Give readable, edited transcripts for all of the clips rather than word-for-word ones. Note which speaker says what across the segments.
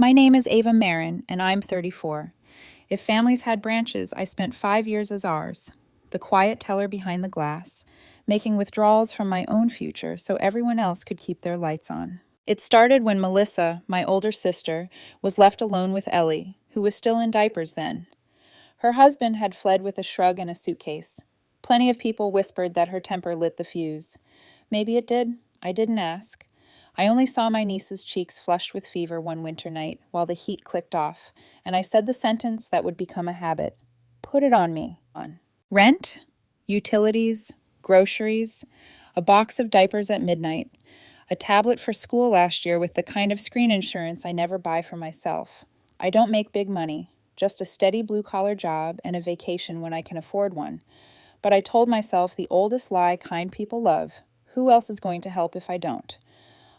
Speaker 1: My name is Ava Marin, and I'm 34. If families had branches, I spent 5 years as ours, the quiet teller behind the glass, making withdrawals from my own future so everyone else could keep their lights on. It started when Melissa, my older sister, was left alone with Ellie, who was still in diapers then. Her husband had fled with a shrug and a suitcase. Plenty of people whispered that her temper lit the fuse. Maybe it did. I didn't ask. I only saw my niece's cheeks flushed with fever one winter night while the heat clicked off, and I said the sentence that would become a habit. Put it on me. Rent, utilities, groceries, a box of diapers at midnight, a tablet for school last year with the kind of screen insurance I never buy for myself. I don't make big money, just a steady blue-collar job and a vacation when I can afford one. But I told myself the oldest lie kind people love: who else is going to help if I don't?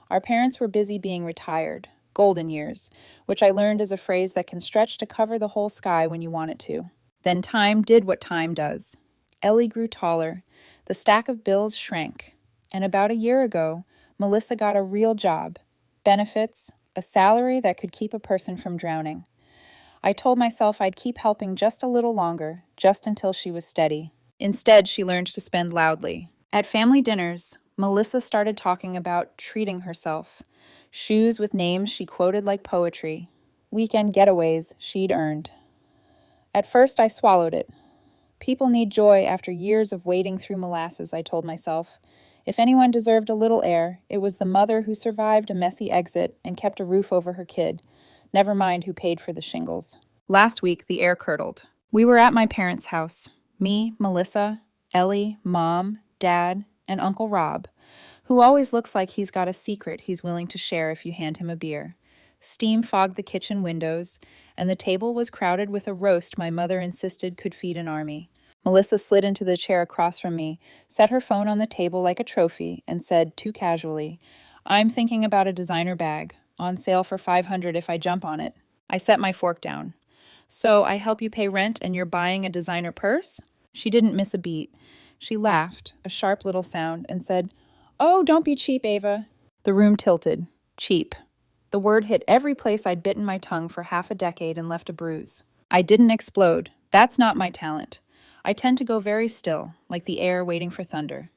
Speaker 1: Our parents were busy being retired, golden years, which I learned is a phrase that can stretch to cover the whole sky when you want it to. Then time did what time does. Ellie grew taller, the stack of bills shrank, and about a year ago, Melissa got a real job, benefits, a salary that could keep a person from drowning. I told myself I'd keep helping just a little longer, just until she was steady. Instead, she learned to spend loudly. At family dinners, Melissa started talking about treating herself, shoes with names she quoted like poetry, weekend getaways she'd earned. At first, I swallowed it. People need joy after years of wading through molasses, I told myself. If anyone deserved a little air, it was the mother who survived a messy exit and kept a roof over her kid, never mind who paid for the shingles. Last week, the air curdled. We were at my parents' house. Me, Melissa, Ellie, Mom, Dad, and Uncle Rob, who always looks like he's got a secret he's willing to share if you hand him a beer. Steam fogged the kitchen windows, and the table was crowded with a roast my mother insisted could feed an army. Melissa slid into the chair across from me, set her phone on the table like a trophy, and said, too casually, "I'm thinking about a designer bag, on sale for $500 if I jump on it." I set my fork down. "So I help you pay rent and you're buying a designer purse?" She didn't miss a beat. She laughed, a sharp little sound, and said, "Oh, don't be cheap, Ava." The room tilted. Cheap. The word hit every place I'd bitten my tongue for half a decade and left a bruise. I didn't explode. That's not my talent. I tend to go very still, like the air waiting for thunder.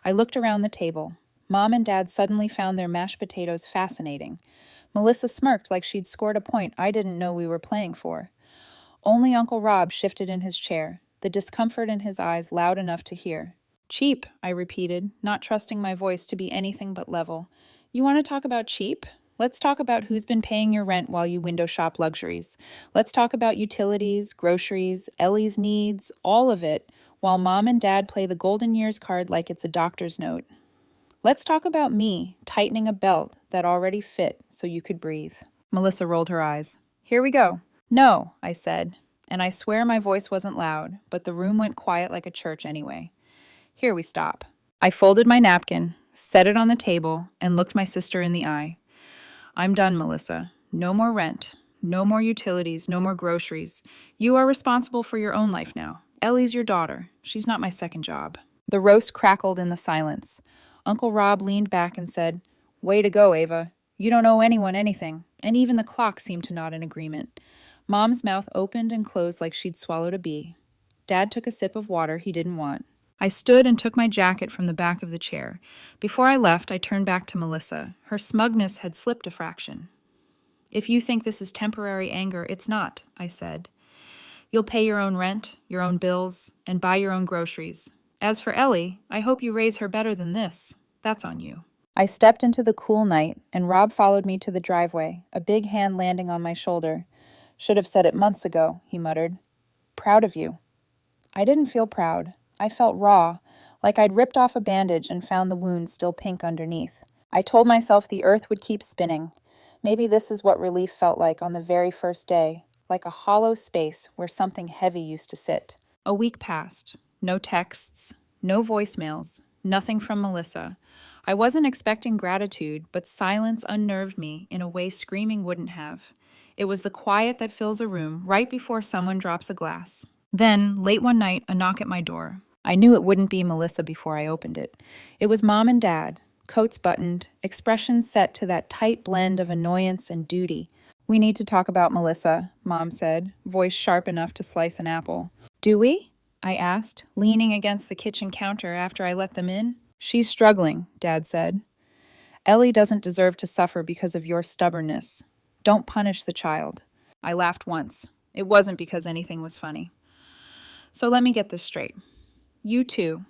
Speaker 1: I looked around the table. Mom and Dad suddenly found their mashed potatoes fascinating. Melissa smirked like she'd scored a point I didn't know we were playing for. Only Uncle Rob shifted in his chair, the discomfort in his eyes loud enough to hear. "Cheap," I repeated, not trusting my voice to be anything but level. "You want to talk about cheap? Let's talk about who's been paying your rent while you window shop luxuries. Let's talk about utilities, groceries, Ellie's needs, all of it, while Mom and Dad play the golden years card like it's a doctor's note. Let's talk about me tightening a belt that already fit so you could breathe." Melissa rolled her eyes. "Here we go." "No," I said, and I swear my voice wasn't loud, but the room went quiet like a church anyway. "Here we stop." I folded my napkin, set it on the table, and looked my sister in the eye. "I'm done, Melissa. No more rent. No more utilities. No more groceries. You are responsible for your own life now. Ellie's your daughter. She's not my second job." The roast crackled in the silence. Uncle Rob leaned back and said, "Way to go, Ava. You don't owe anyone anything." And even the clock seemed to nod in agreement. Mom's mouth opened and closed like she'd swallowed a bee. Dad took a sip of water he didn't want. I stood and took my jacket from the back of the chair. Before I left, I turned back to Melissa. Her smugness had slipped a fraction. "If you think this is temporary anger, it's not," I said. "You'll pay your own rent, your own bills, and buy your own groceries. As for Ellie, I hope you raise her better than this. That's on you." I stepped into the cool night, and Rob followed me to the driveway, a big hand landing on my shoulder. "Should have said it months ago," he muttered. "Proud of you." I didn't feel proud. I felt raw, like I'd ripped off a bandage and found the wound still pink underneath. I told myself the earth would keep spinning. Maybe this is what relief felt like on the very first day, like a hollow space where something heavy used to sit. A week passed. No texts, no voicemails, nothing from Melissa. I wasn't expecting gratitude, but silence unnerved me in a way screaming wouldn't have. It was the quiet that fills a room right before someone drops a glass. Then, late one night, a knock at my door. I knew it wouldn't be Melissa before I opened it. It was Mom and Dad, coats buttoned, expressions set to that tight blend of annoyance and duty. We need to talk about Melissa, Mom said, voice sharp enough to slice an apple. Do we? I asked, leaning against the kitchen counter after I let them in. She's struggling, Dad said. Ellie doesn't deserve to suffer because of your stubbornness. Don't punish the child. I laughed once. It wasn't because anything was funny. So let me get this straight. You two,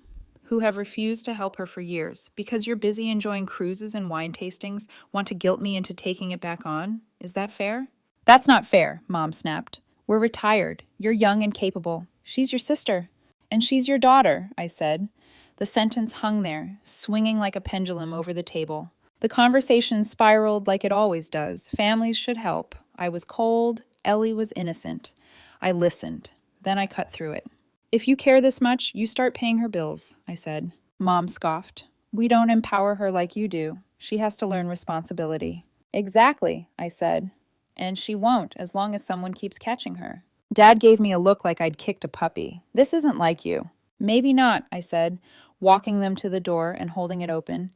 Speaker 1: who have refused to help her for years because you're busy enjoying cruises and wine tastings, want to guilt me into taking it back on? Is that fair? That's not fair, Mom snapped. We're retired. You're young and capable. She's your sister. And she's your daughter, I said. The sentence hung there, swinging like a pendulum over the table. The conversation spiraled like it always does. Families should help. I was cold. Ellie was innocent. I listened. Then I cut through it. If you care this much, you start paying her bills, I said. Mom scoffed. We don't empower her like you do. She has to learn responsibility. Exactly, I said. And she won't, as long as someone keeps catching her. Dad gave me a look like I'd kicked a puppy. This isn't like you. Maybe not, I said, walking them to the door and holding it open.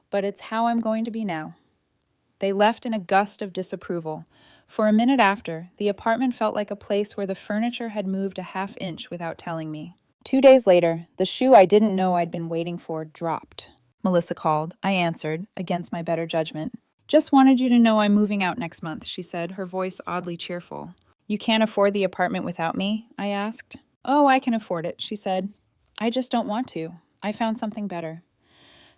Speaker 1: But it's how I'm going to be now. They left in a gust of disapproval. For a minute after, the apartment felt like a place where the furniture had moved a half-inch without telling me. 2 days later, the shoe I didn't know I'd been waiting for dropped. Melissa called. I answered, against my better judgment. Just wanted you to know I'm moving out next month, she said, her voice oddly cheerful. You can't afford the apartment without me? I asked. Oh, I can afford it, she said. I just don't want to. I found something better.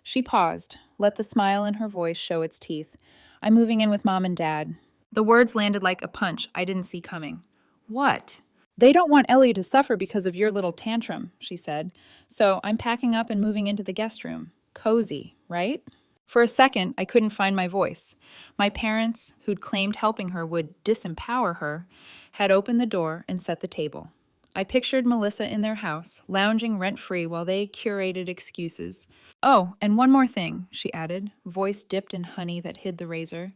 Speaker 1: She paused, let the smile in her voice show its teeth. I'm moving in with Mom and Dad. The words landed like a punch I didn't see coming. What? They don't want Ellie to suffer because of your little tantrum, she said. So I'm packing up and moving into the guest room. Cozy, right? For a second, I couldn't find my voice. My parents, who'd claimed helping her would disempower her, had opened the door and set the table. I pictured Melissa in their house, lounging rent-free while they curated excuses. Oh, and one more thing, she added, voice dipped in honey that hid the razor.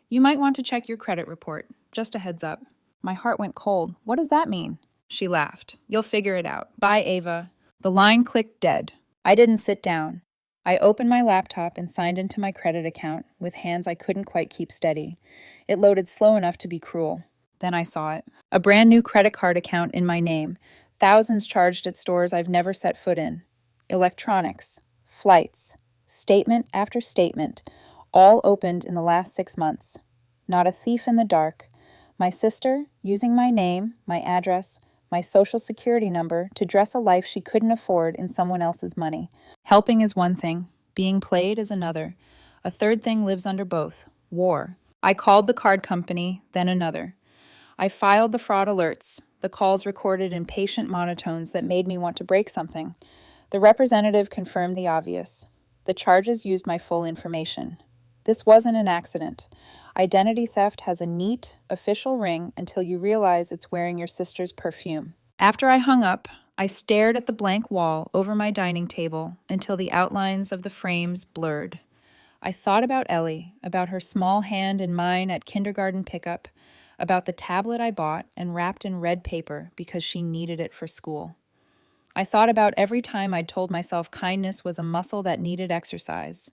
Speaker 1: You might want to check your credit report. Just a heads up. My heart went cold. What does that mean? She laughed. You'll figure it out. Bye, Ava. The line clicked dead. I didn't sit down. I opened my laptop and signed into my credit account with hands I couldn't quite keep steady. It loaded slow enough to be cruel. Then I saw it. A brand new credit card account in my name. Thousands charged at stores I've never set foot in. Electronics. Flights. Statement after statement. All opened in the last 6 months. Not a thief in the dark. My sister, using my name, my address, my social security number to dress a life she couldn't afford in someone else's money. Helping is one thing. Being played is another. A third thing lives under both. War. I called the card company, then another. I filed the fraud alerts, the calls recorded in patient monotones that made me want to break something. The representative confirmed the obvious. The charges used my full information. This wasn't an accident. Identity theft has a neat, official ring until you realize it's wearing your sister's perfume. After I hung up, I stared at the blank wall over my dining table until the outlines of the frames blurred. I thought about Ellie, about her small hand in mine at kindergarten pickup, about the tablet I bought and wrapped in red paper because she needed it for school. I thought about every time I'd told myself kindness was a muscle that needed exercise.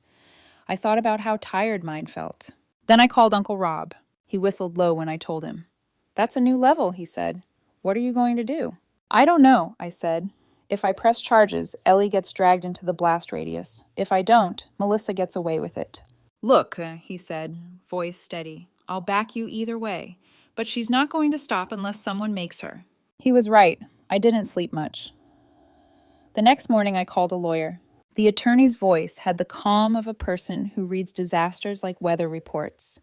Speaker 1: I thought about how tired mine felt. Then I called Uncle Rob. He whistled low when I told him. That's a new level, he said. What are you going to do? I don't know, I said. If I press charges, Ellie gets dragged into the blast radius. If I don't, Melissa gets away with it. Look, he said, voice steady. I'll back you either way. But she's not going to stop unless someone makes her. He was right. I didn't sleep much. The next morning I called a lawyer. The attorney's voice had the calm of a person who reads disasters like weather reports.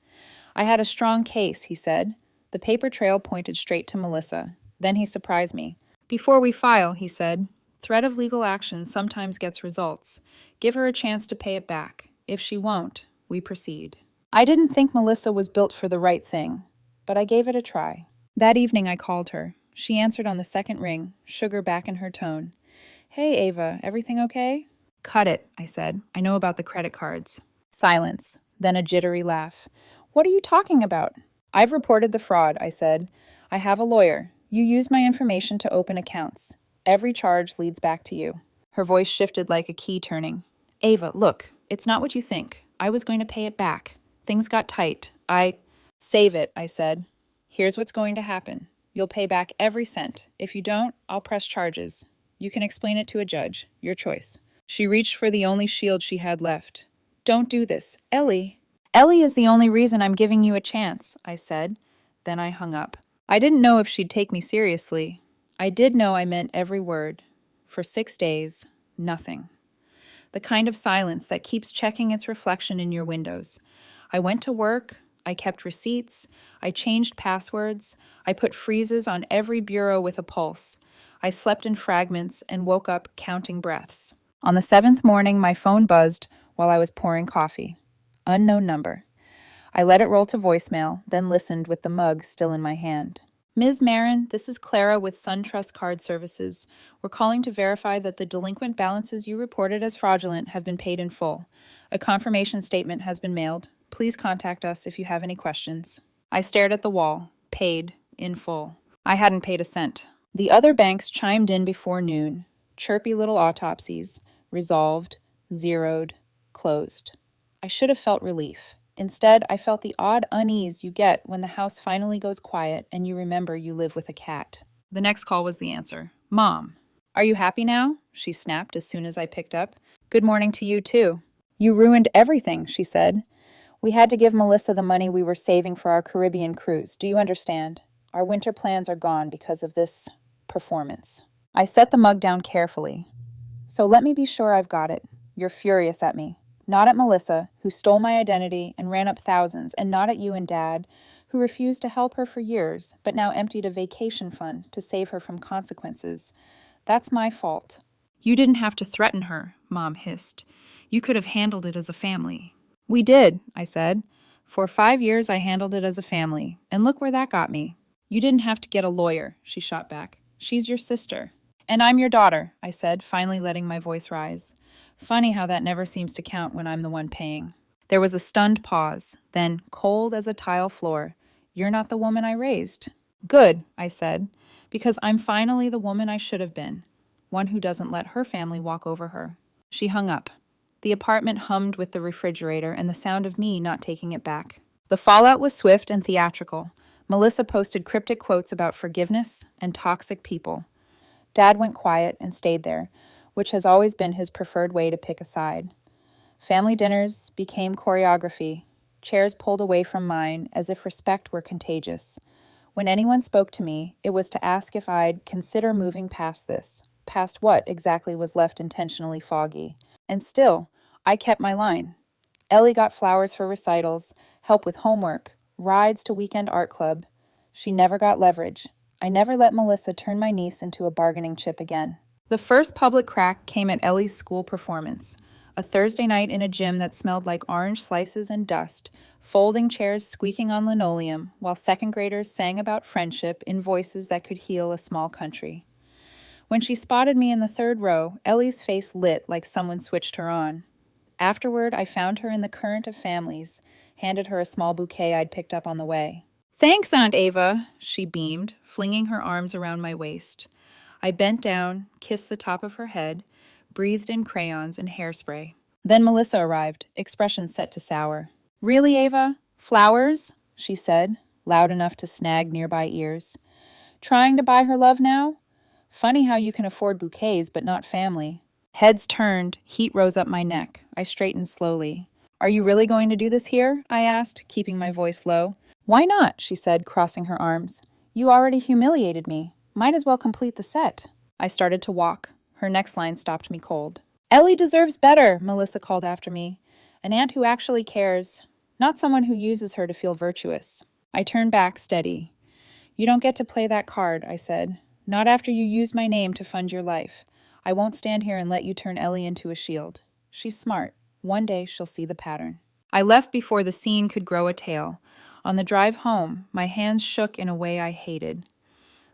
Speaker 1: I had a strong case, he said. The paper trail pointed straight to Melissa. Then he surprised me. Before we file, he said, threat of legal action sometimes gets results. Give her a chance to pay it back. If she won't, we proceed. I didn't think Melissa was built for the right thing, but I gave it a try. That evening I called her. She answered on the second ring, sugar back in her tone. Hey, Ava, everything okay? Cut it, I said. I know about the credit cards. Silence, then a jittery laugh. What are you talking about? I've reported the fraud, I said. I have a lawyer. You used my information to open accounts. Every charge leads back to you. Her voice shifted like a key turning. Ava, look, it's not what you think. I was going to pay it back. Things got tight. Save it, I said. Here's what's going to happen. You'll pay back every cent. If you don't, I'll press charges. You can explain it to a judge. Your choice. She reached for the only shield she had left. Don't do this. Ellie. Ellie is the only reason I'm giving you a chance, I said. Then I hung up. I didn't know if she'd take me seriously. I did know I meant every word. For 6 days, nothing. The kind of silence that keeps checking its reflection in your windows. I went to work, I kept receipts, I changed passwords, I put freezes on every bureau with a pulse. I slept in fragments and woke up counting breaths. On the 7th morning, my phone buzzed while I was pouring coffee. Unknown number. I let it roll to voicemail, then listened with the mug still in my hand. Ms. Marin, this is Clara with SunTrust Card Services. We're calling to verify that the delinquent balances you reported as fraudulent have been paid in full. A confirmation statement has been mailed. Please contact us if you have any questions. I stared at the wall. Paid in full. I hadn't paid a cent. The other banks chimed in before noon. Chirpy little autopsies. Resolved. Zeroed. Closed. I should have felt relief. Instead, I felt the odd unease you get when the house finally goes quiet and you remember you live with a cat. The next call was the answer. Mom. Are you happy now? She snapped as soon as I picked up. Good morning to you, too. You ruined everything, she said. We had to give Melissa the money we were saving for our Caribbean cruise. Do you understand? Our winter plans are gone because of this performance. I set the mug down carefully. So let me be sure I've got it. You're furious at me. Not at Melissa, who stole my identity and ran up thousands, and not at you and Dad, who refused to help her for years, but now emptied a vacation fund to save her from consequences. That's my fault. You didn't have to threaten her, Mom hissed. You could have handled it as a family. We did, I said. For 5 years I handled it as a family, and look where that got me. You didn't have to get a lawyer, she shot back. She's your sister. And I'm your daughter, I said, finally letting my voice rise. Funny how that never seems to count when I'm the one paying. There was a stunned pause, then, cold as a tile floor, You're not the woman I raised. Good, I said, because I'm finally the woman I should have been, one who doesn't let her family walk over her. She hung up. The apartment hummed with the refrigerator and the sound of me not taking it back. The fallout was swift and theatrical. Melissa posted cryptic quotes about forgiveness and toxic people. Dad went quiet and stayed there, which has always been his preferred way to pick a side. Family dinners became choreography, chairs pulled away from mine as if respect were contagious. When anyone spoke to me, it was to ask if I'd consider moving past this, past what exactly was left intentionally foggy. And still, I kept my line. Ellie got flowers for recitals, help with homework, rides to weekend art club. She never got leverage. I never let Melissa turn my niece into a bargaining chip again. The first public crack came at Ellie's school performance, a Thursday night in a gym that smelled like orange slices and dust, folding chairs squeaking on linoleum, while second graders sang about friendship in voices that could heal a small country. When she spotted me in the third row, Ellie's face lit like someone switched her on. Afterward, I found her in the current of families, handed her a small bouquet I'd picked up on the way. Thanks, Aunt Ava, she beamed, flinging her arms around my waist. I bent down, kissed the top of her head, breathed in crayons and hairspray. Then Melissa arrived, expression set to sour. Really, Ava? Flowers? She said, loud enough to snag nearby ears. Trying to buy her love now? Funny how you can afford bouquets but not family. Heads turned, heat rose up my neck. I straightened slowly. Are you really going to do this here? I asked, keeping my voice low. Why not? She said, crossing her arms. You already humiliated me. Might as well complete the set. I started to walk. Her next line stopped me cold. Ellie deserves better, Melissa called after me. An aunt who actually cares, not someone who uses her to feel virtuous. I turned back, steady. You don't get to play that card, I said. Not after you used my name to fund your life. I won't stand here and let you turn Ellie into a shield. She's smart. One day she'll see the pattern. I left before the scene could grow a tail. On the drive home, my hands shook in a way I hated.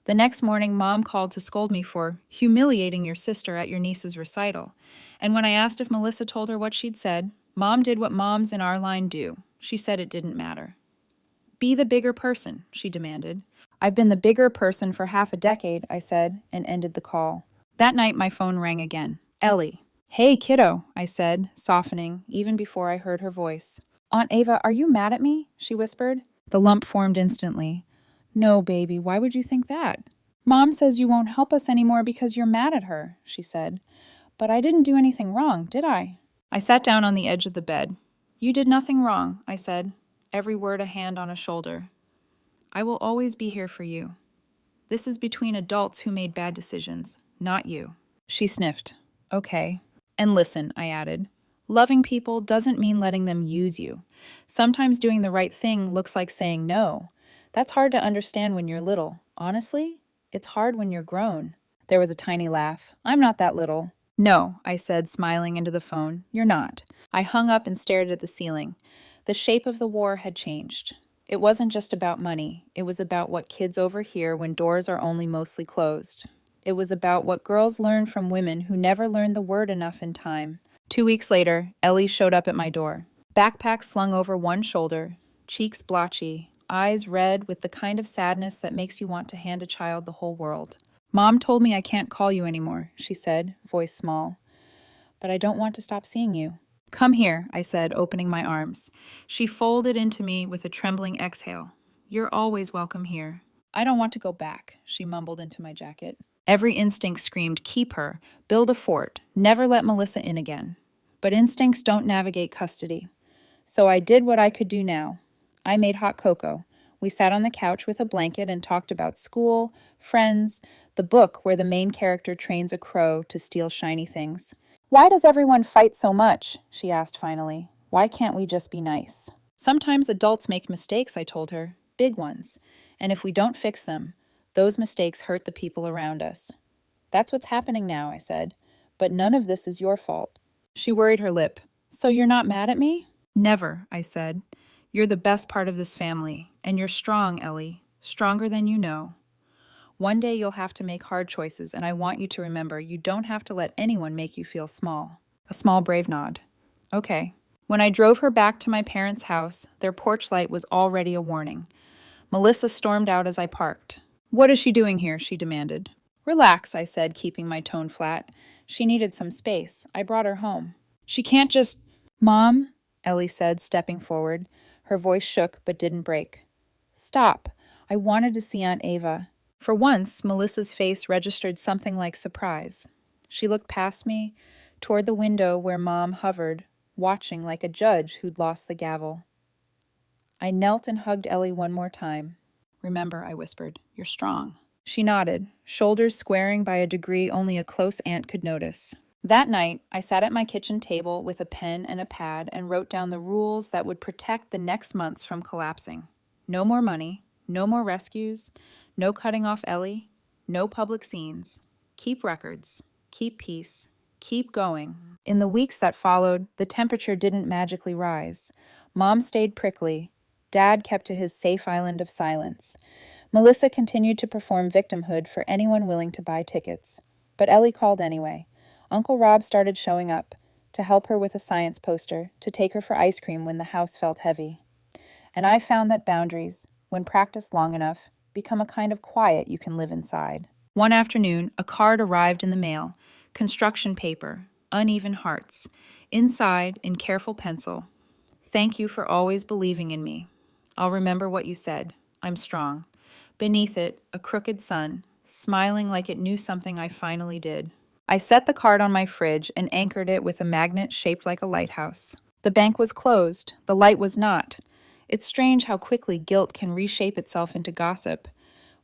Speaker 1: The next morning, Mom called to scold me for humiliating your sister at your niece's recital. And when I asked if Melissa told her what she'd said, Mom did what moms in our line do. She said it didn't matter. Be the bigger person, she demanded. I've been the bigger person for half a decade, I said, and ended the call. That night, my phone rang again. Ellie. Hey, kiddo, I said, softening, even before I heard her voice. Aunt Ava, are you mad at me? She whispered. The lump formed instantly. No, baby, why would you think that? Mom says you won't help us anymore because you're mad at her, she said. But I didn't do anything wrong, did I? I sat down on the edge of the bed. You did nothing wrong, I said, every word a hand on a shoulder. I will always be here for you. This is between adults who made bad decisions, not you. She sniffed. Okay. And listen, I added. Loving people doesn't mean letting them use you. Sometimes doing the right thing looks like saying no. That's hard to understand when you're little. Honestly, it's hard when you're grown. There was a tiny laugh. I'm not that little. No, I said, smiling into the phone. You're not. I hung up and stared at the ceiling. The shape of the war had changed. It wasn't just about money. It was about what kids overhear when doors are only mostly closed. It was about what girls learn from women who never learned the word enough in time. 2 weeks later, Ellie showed up at my door. Backpack slung over one shoulder, cheeks blotchy, eyes red with the kind of sadness that makes you want to hand a child the whole world. Mom told me I can't call you anymore, she said, voice small. But I don't want to stop seeing you. Come here, I said, opening my arms. She folded into me with a trembling exhale. You're always welcome here. I don't want to go back, she mumbled into my jacket. Every instinct screamed, keep her, build a fort, never let Melissa in again. But instincts don't navigate custody. So I did what I could do now. I made hot cocoa. We sat on the couch with a blanket and talked about school, friends, the book where the main character trains a crow to steal shiny things. Why does everyone fight so much? She asked finally. Why can't we just be nice? Sometimes adults make mistakes, I told her, big ones. And if we don't fix them, those mistakes hurt the people around us. That's what's happening now, I said. But none of this is your fault. She worried her lip. So you're not mad at me? Never, I said. You're the best part of this family, and you're strong, Ellie, stronger than you know. One day you'll have to make hard choices, and I want you to remember you don't have to let anyone make you feel small. A small, brave nod. Okay. When I drove her back to my parents' house, their porch light was already a warning. Melissa stormed out as I parked. What is she doing here? She demanded. Relax, I said, keeping my tone flat. She needed some space. I brought her home. She can't just... Mom, Ellie said, stepping forward. Her voice shook but didn't break. Stop. I wanted to see Aunt Ava. For once, Melissa's face registered something like surprise. She looked past me, toward the window where Mom hovered, watching like a judge who'd lost the gavel. I knelt and hugged Ellie one more time. Remember, I whispered, you're strong. She nodded, shoulders squaring by a degree only a close aunt could notice. That night, I sat at my kitchen table with a pen and a pad and wrote down the rules that would protect the next months from collapsing. No more money, no more rescues, no cutting off Ellie, no public scenes. Keep records, keep peace, keep going. In the weeks that followed, the temperature didn't magically rise. Mom stayed prickly. Dad kept to his safe island of silence. Melissa continued to perform victimhood for anyone willing to buy tickets. But Ellie called anyway. Uncle Rob started showing up, to help her with a science poster, to take her for ice cream when the house felt heavy. And I found that boundaries, when practiced long enough, become a kind of quiet you can live inside. One afternoon, a card arrived in the mail. Construction paper, uneven hearts. Inside, in careful pencil, thank you for always believing in me. I'll remember what you said. I'm strong. Beneath it, a crooked sun, smiling like it knew something I finally did. I set the card on my fridge and anchored it with a magnet shaped like a lighthouse. The bank was closed. The light was not. It's strange how quickly guilt can reshape itself into gossip.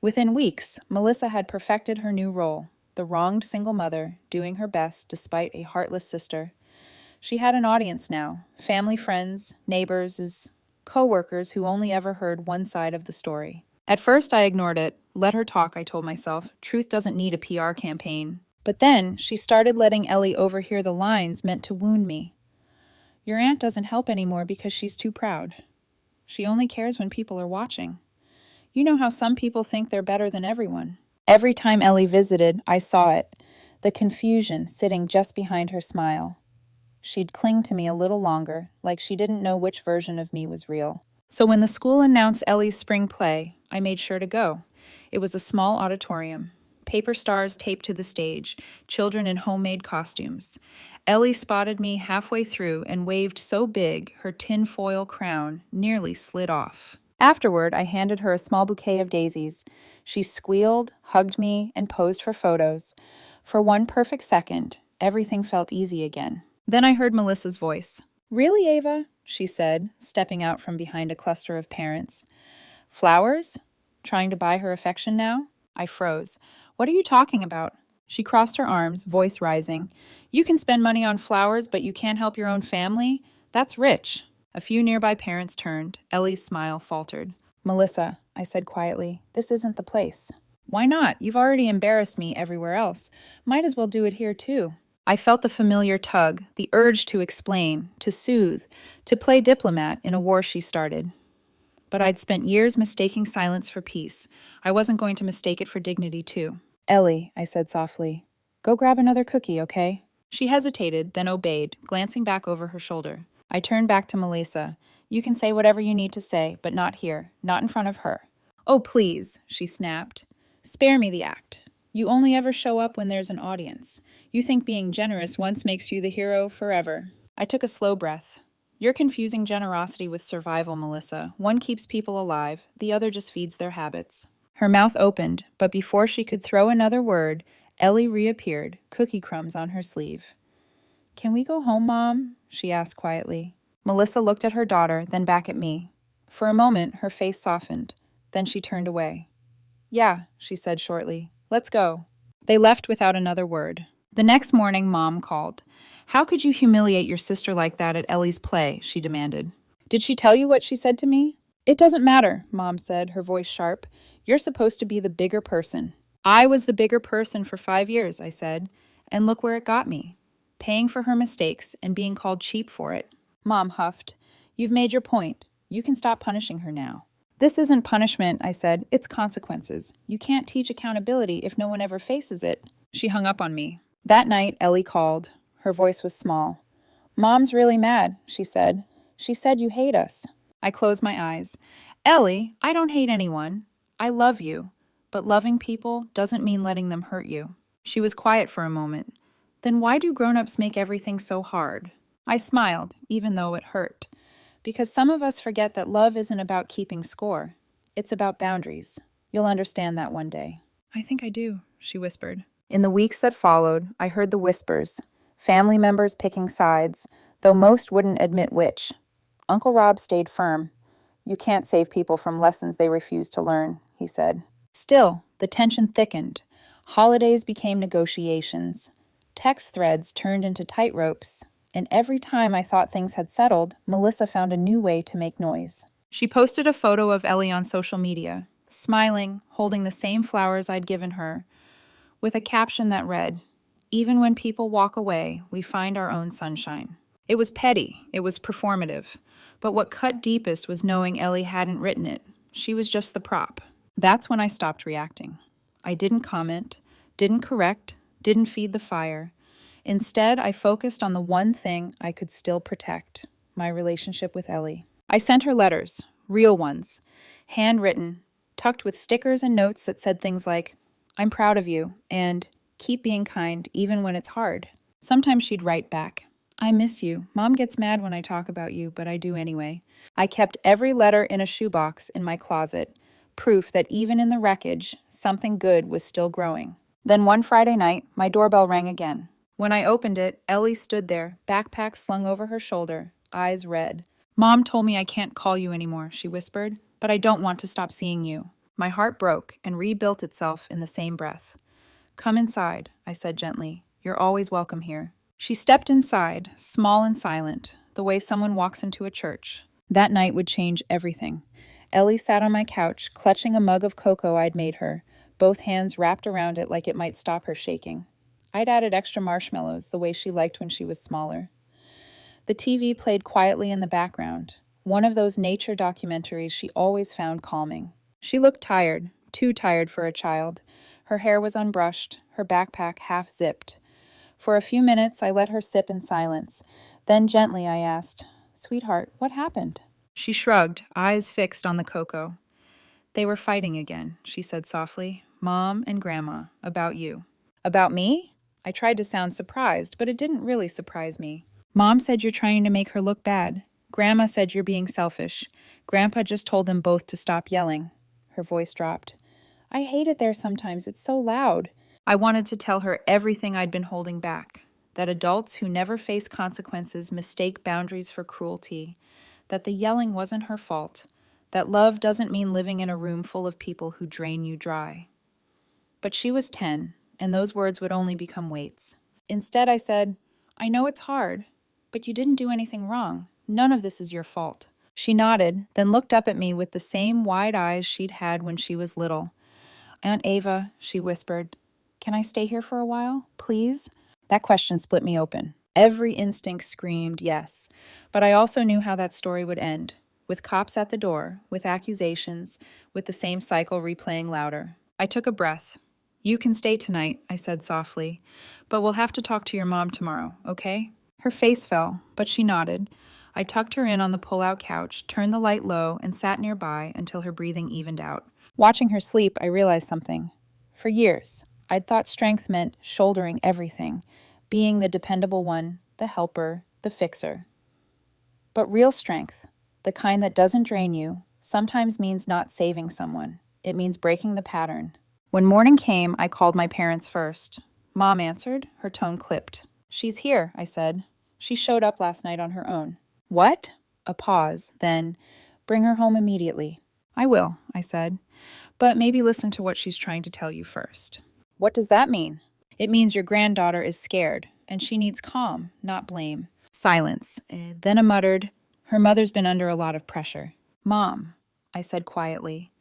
Speaker 1: Within weeks, Melissa had perfected her new role, the wronged single mother, doing her best despite a heartless sister. She had an audience now, family friends, neighbors, co-workers who only ever heard one side of the story. At first I ignored it. Let her talk, I told myself. Truth doesn't need a PR campaign. But then she started letting Ellie overhear the lines meant to wound me. Your aunt doesn't help anymore because she's too proud. She only cares when people are watching. You know how some people think they're better than everyone. Every time Ellie visited, I saw it. The confusion sitting just behind her smile. She'd cling to me a little longer, like she didn't know which version of me was real. So when the school announced Ellie's spring play, I made sure to go. It was a small auditorium. Paper stars taped to the stage, children in homemade costumes. Ellie spotted me halfway through and waved so big her tin foil crown nearly slid off. Afterward, I handed her a small bouquet of daisies. She squealed, hugged me, and posed for photos. For one perfect second, everything felt easy again. Then I heard Melissa's voice. "Really, Ava?" she said, stepping out from behind a cluster of parents. "Flowers? Trying to buy her affection now?" I froze. "What are you talking about?" She crossed her arms, voice rising. "You can spend money on flowers, but you can't help your own family? That's rich." A few nearby parents turned. Ellie's smile faltered. "Melissa," I said quietly, "this isn't the place." "Why not? You've already embarrassed me everywhere else. Might as well do it here, too." I felt the familiar tug, the urge to explain, to soothe, to play diplomat in a war she started. But I'd spent years mistaking silence for peace. I wasn't going to mistake it for dignity, too. "Ellie," I said softly, "go grab another cookie, okay?" She hesitated, then obeyed, glancing back over her shoulder. I turned back to Melissa. "You can say whatever you need to say, but not here, not in front of her." "Oh, please," she snapped. "Spare me the act. You only ever show up when there's an audience. You think being generous once makes you the hero forever." I took a slow breath. "You're confusing generosity with survival, Melissa. One keeps people alive, the other just feeds their habits." Her mouth opened, but before she could throw another word, Ellie reappeared, cookie crumbs on her sleeve. "Can we go home, Mom?" she asked quietly. Melissa looked at her daughter, then back at me. For a moment, her face softened. Then she turned away. "Yeah," she said shortly. "Let's go." They left without another word. The next morning, Mom called. "How could you humiliate your sister like that at Ellie's play?" she demanded. "Did she tell you what she said to me?" "It doesn't matter," Mom said, her voice sharp. "You're supposed to be the bigger person." "I was the bigger person for 5 years," I said. "And look where it got me. Paying for her mistakes and being called cheap for it." Mom huffed. "You've made your point. You can stop punishing her now." "This isn't punishment," I said. "It's consequences. You can't teach accountability if no one ever faces it." She hung up on me. That night, Ellie called. Her voice was small. "Mom's really mad," she said. "She said you hate us." I closed my eyes. "Ellie, I don't hate anyone. I love you. But loving people doesn't mean letting them hurt you." She was quiet for a moment. "Then why do grown-ups make everything so hard?" I smiled, even though it hurt. "Because some of us forget that love isn't about keeping score. It's about boundaries. You'll understand that one day." "I think I do," she whispered. In the weeks that followed, I heard the whispers, family members picking sides, though most wouldn't admit which. Uncle Rob stayed firm. "You can't save people from lessons they refuse to learn," he said. Still, the tension thickened. Holidays became negotiations. Text threads turned into tightropes. And every time I thought things had settled, Melissa found a new way to make noise. She posted a photo of Ellie on social media, smiling, holding the same flowers I'd given her, with a caption that read, "Even when people walk away, we find our own sunshine." It was petty, it was performative, but what cut deepest was knowing Ellie hadn't written it. She was just the prop. That's when I stopped reacting. I didn't comment, didn't correct, didn't feed the fire. Instead, I focused on the one thing I could still protect, my relationship with Ellie. I sent her letters, real ones, handwritten, tucked with stickers and notes that said things like, "I'm proud of you," and "Keep being kind even when it's hard." Sometimes she'd write back, "I miss you. Mom gets mad when I talk about you, but I do anyway." I kept every letter in a shoebox in my closet, proof that even in the wreckage, something good was still growing. Then one Friday night, my doorbell rang again. When I opened it, Ellie stood there, backpack slung over her shoulder, eyes red. "Mom told me I can't call you anymore," she whispered, "but I don't want to stop seeing you." My heart broke and rebuilt itself in the same breath. "Come inside," I said gently. "You're always welcome here." She stepped inside, small and silent, the way someone walks into a church. That night would change everything. Ellie sat on my couch, clutching a mug of cocoa I'd made her, both hands wrapped around it like it might stop her shaking. I'd added extra marshmallows, the way she liked when she was smaller. The TV played quietly in the background, one of those nature documentaries she always found calming. She looked tired, too tired for a child. Her hair was unbrushed, her backpack half-zipped. For a few minutes, I let her sip in silence. Then gently I asked, "Sweetheart, what happened?" She shrugged, eyes fixed on the cocoa. "They were fighting again," she said softly. "Mom and Grandma, about you." "About me?" I tried to sound surprised, but it didn't really surprise me. "Mom said you're trying to make her look bad. Grandma said you're being selfish. Grandpa just told them both to stop yelling. Her voice dropped. I hate it there sometimes. It's so loud. I wanted to tell her everything I'd been holding back. That adults who never face consequences mistake boundaries for cruelty. That the yelling wasn't her fault. That love doesn't mean living in a room full of people who drain you dry. But she was 10, and those words would only become weights. Instead, I said, I know it's hard, but you didn't do anything wrong. None of this is your fault. She nodded, then looked up at me with the same wide eyes she'd had when she was little. Aunt Ava, she whispered, can I stay here for a while, please? That question split me open. Every instinct screamed yes, but I also knew how that story would end, with cops at the door, with accusations, with the same cycle replaying louder. I took a breath. You can stay tonight, I said softly, but we'll have to talk to your mom tomorrow, okay? Her face fell, but she nodded. I tucked her in on the pull-out couch, turned the light low, and sat nearby until her breathing evened out. Watching her sleep, I realized something. For years, I'd thought strength meant shouldering everything, being the dependable one, the helper, the fixer. But real strength, the kind that doesn't drain you, sometimes means not saving someone. It means breaking the pattern. When morning came, I called my parents first. Mom answered, her tone clipped. She's here, I said. She showed up last night on her own. What? A pause, then, bring her home immediately. I will, I said, but maybe listen to what she's trying to tell you first. What does that mean? It means your granddaughter is scared, and she needs calm, not blame. Silence, then a muttered, her mother's been under a lot of pressure. Mom, I said quietly,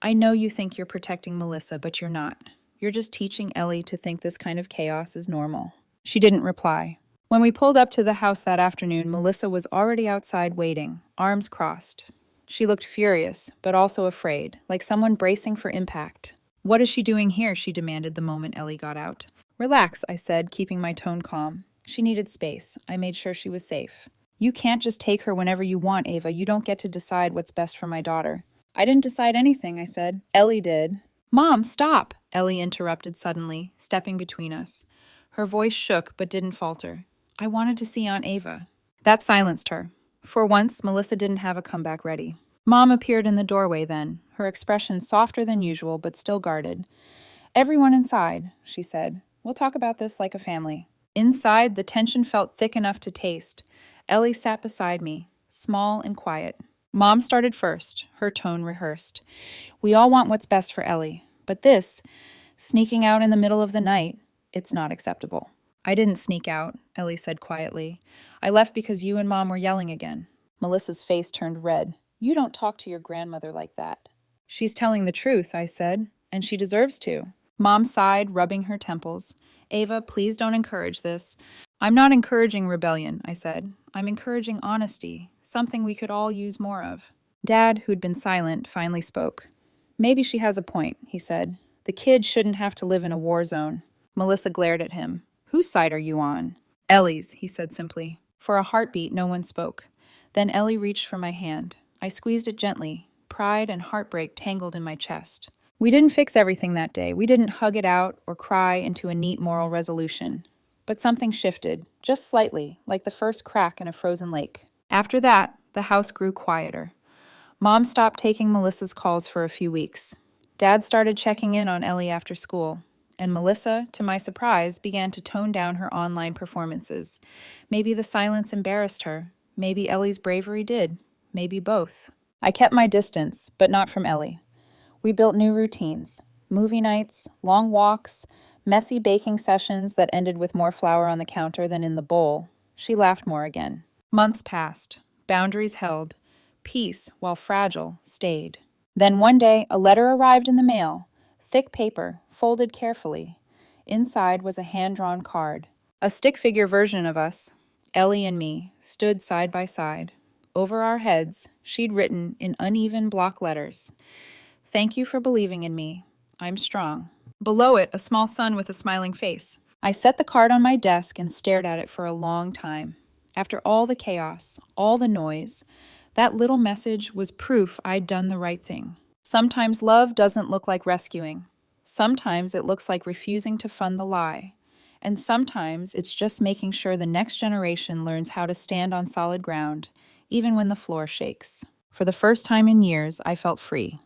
Speaker 1: I know you think you're protecting Melissa, but you're not. You're just teaching Ellie to think this kind of chaos is normal. She didn't reply. When we pulled up to the house that afternoon, Melissa was already outside waiting, arms crossed. She looked furious, but also afraid, like someone bracing for impact. What is she doing here? She demanded the moment Ellie got out. Relax, I said, keeping my tone calm. She needed space. I made sure she was safe. You can't just take her whenever you want, Ava. You don't get to decide what's best for my daughter. I didn't decide anything, I said. Ellie did. Mom, stop! Ellie interrupted suddenly, stepping between us. Her voice shook but didn't falter. I wanted to see Aunt Ava. That silenced her. For once, Melissa didn't have a comeback ready. Mom appeared in the doorway then, her expression softer than usual but still guarded. Everyone inside, she said. We'll talk about this like a family. Inside, the tension felt thick enough to taste. Ellie sat beside me, small and quiet. Mom started first, her tone rehearsed. We all want what's best for Ellie, but this, sneaking out in the middle of the night, it's not acceptable. I didn't sneak out, Ellie said quietly. I left because you and Mom were yelling again. Melissa's face turned red. You don't talk to your grandmother like that. She's telling the truth, I said, and she deserves to. Mom sighed, rubbing her temples. Ava, please don't encourage this. I'm not encouraging rebellion, I said. I'm encouraging honesty, something we could all use more of. Dad, who'd been silent, finally spoke. Maybe she has a point, he said. The kid shouldn't have to live in a war zone. Melissa glared at him. Whose side are you on? Ellie's, he said simply. For a heartbeat, no one spoke. Then Ellie reached for my hand. I squeezed it gently. Pride and heartbreak tangled in my chest. We didn't fix everything that day. We didn't hug it out or cry into a neat moral resolution. But something shifted, just slightly, like the first crack in a frozen lake. After that, the house grew quieter. Mom stopped taking Melissa's calls for a few weeks. Dad started checking in on Ellie after school. And Melissa, to my surprise, began to tone down her online performances. Maybe the silence embarrassed her. Maybe Ellie's bravery did. Maybe both. I kept my distance, but not from Ellie. We built new routines. Movie nights, long walks, messy baking sessions that ended with more flour on the counter than in the bowl. She laughed more again. Months passed. Boundaries held. Peace, while fragile, stayed. Then one day, a letter arrived in the mail. Thick paper, folded carefully. Inside was a hand-drawn card. A stick figure version of us, Ellie and me, stood side by side. Over our heads, she'd written in uneven block letters, "Thank you for believing in me. I'm strong." Below it, a small sun with a smiling face. I set the card on my desk and stared at it for a long time. After all the chaos, all the noise, that little message was proof I'd done the right thing. Sometimes love doesn't look like rescuing. Sometimes it looks like refusing to fund the lie. And sometimes it's just making sure the next generation learns how to stand on solid ground, even when the floor shakes. For the first time in years, I felt free.